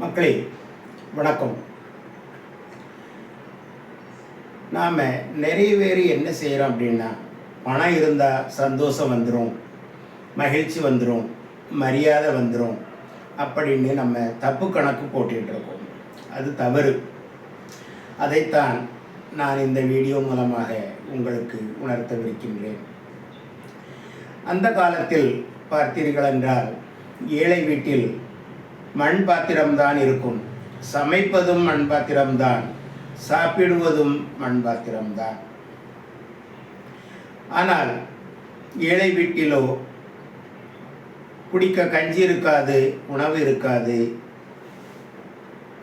மக்களே வணக்கம். நாம் நிறைய பேர் என்ன செய்கிறோம் அப்படின்னா, பணம் இருந்தால் சந்தோஷம் வந்துடும், மகிழ்ச்சி வந்துடும், மரியாதை வந்துடும் அப்படின்னு நம்ம தப்பு கணக்கு போட்டுருக்கோம். அது தவறு. அதைத்தான் நான் இந்த வீடியோ மூலமாக உங்களுக்கு உணர்த்தவிருக்கின்றேன். அந்த காலத்தில் பார்த்தீர்கள் என்றால், ஏழை வீட்டில் மண் பாத்திரம்தான் இருக்கும். சமைப்பதும் மண் பாத்திரம்தான், சாப்பிடுவதும் மண் பாத்திரம்தான். ஆனால் ஏழை வீட்டிலோ குடிக்க கஞ்சி இருக்காது, உணவு இருக்காது.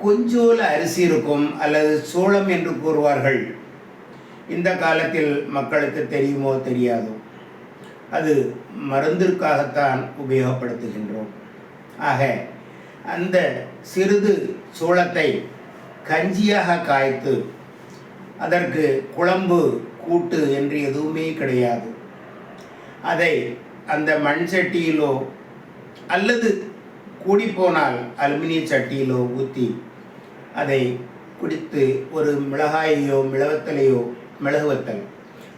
கொஞ்சோல அரிசி இருக்கும், அல்லது சோளம் என்று கூறுவார்கள். இந்த காலத்தில் மக்களுக்கு தெரியுமோ தெரியாதோ, அது மருந்திற்காகத்தான் உபயோகப்படுத்துகின்றோம். ஆக அந்த சிறிது சோளத்தை கஞ்சியாக காய்த்து, அதற்கு குழம்பு கூட்டு என்று எதுவுமே கிடையாது, அதை அந்த மண் சட்டியிலோ அல்லது கூடிப்போனால் அலுமினிய சட்டியிலோ ஊற்றி அதை குடித்து, ஒரு மிளகாயையோ மிளகுவத்தலையோ, மிளகுவத்தல்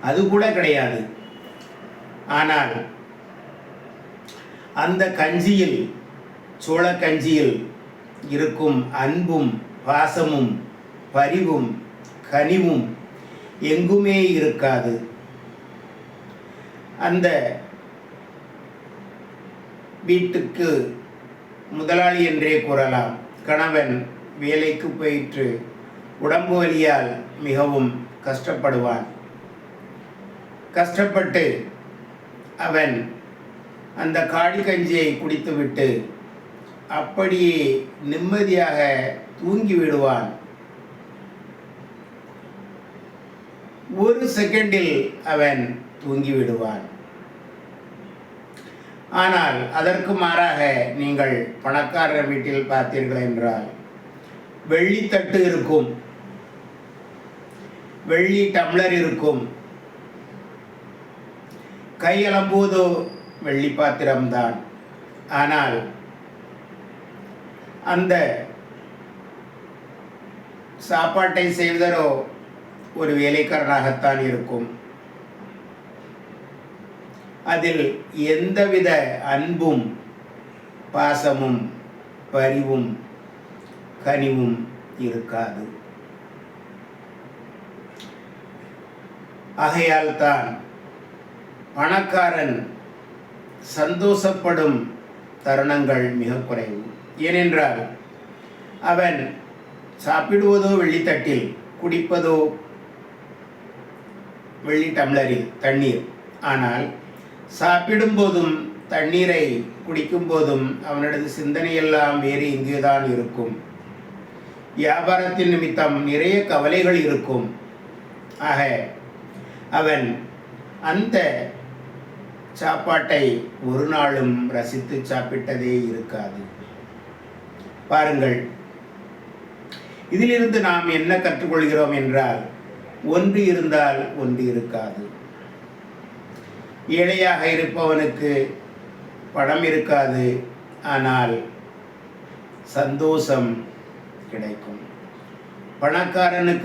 அது கூட கிடையாது. ஆனால் அந்த கஞ்சியில், சோளக்கஞ்சியில் இருக்கும் அன்பும் பாசமும் பரிவும் கனிவும் எங்குமே இருக்காது. அந்த வீட்டுக்கு முதலாளி என்றே கூறலாம். கணவன் வேலைக்கு போயிற்று உடம்பு வலியால் மிகவும் கஷ்டப்படுவான். கஷ்டப்பட்டு அவன் அந்த காடி கஞ்சியை குடித்துவிட்டு அப்படியே நிம்மதியாக தூங்கி விடுவான். ஒரு செகண்டில் அவன் தூங்கி விடுவான். ஆனால் அதற்கு மாறாக நீங்கள் பணக்காரர் வீட்டில் பார்த்தீர்கள் என்றால், வெள்ளித்தட்டு இருக்கும், வெள்ளி டம்ளர் இருக்கும், கையளம்போதோ வெள்ளி பாத்திரம்தான். ஆனால் அந்த சாப்பாட்டை செய்வதோ ஒரு வேலைக்காரனாகத்தான் இருக்கும். அதில் எந்தவித அன்பும் பாசமும் பரிவும் கனிவும் இருக்காது. ஆகையால் தான் பணக்காரன் சந்தோஷப்படும் தருணங்கள் மிக குறைவு. ஏனென்றால் அவன் சாப்பிடுவதோ வெள்ளித்தட்டில், குடிப்பதோ வெள்ளி டம்ளரில் தண்ணீர். ஆனால் சாப்பிடும்போதும் தண்ணீரை குடிக்கும் போதும் அவனது சிந்தனையெல்லாம் வேறு எங்கேதான் இருக்கும். வியாபாரத்தின் நிமித்தம் நிறைய கவலைகள் இருக்கும். ஆக அவன் அந்த சாப்பாட்டை ஒரு நாளும் ரசித்து சாப்பிட்டதே இருக்காது. பாருங்கள், இதிலிருந்து நாம் என்ன கற்றுக்கொள்கிறோம் என்றால், ஒன்று இருந்தால் ஒன்று இருக்காது. ஏழையாக இருப்பவனுக்கு பணம் இருக்காது, ஆனால் சந்தோஷம் கிடைக்கும். பணக்காரனுக்கு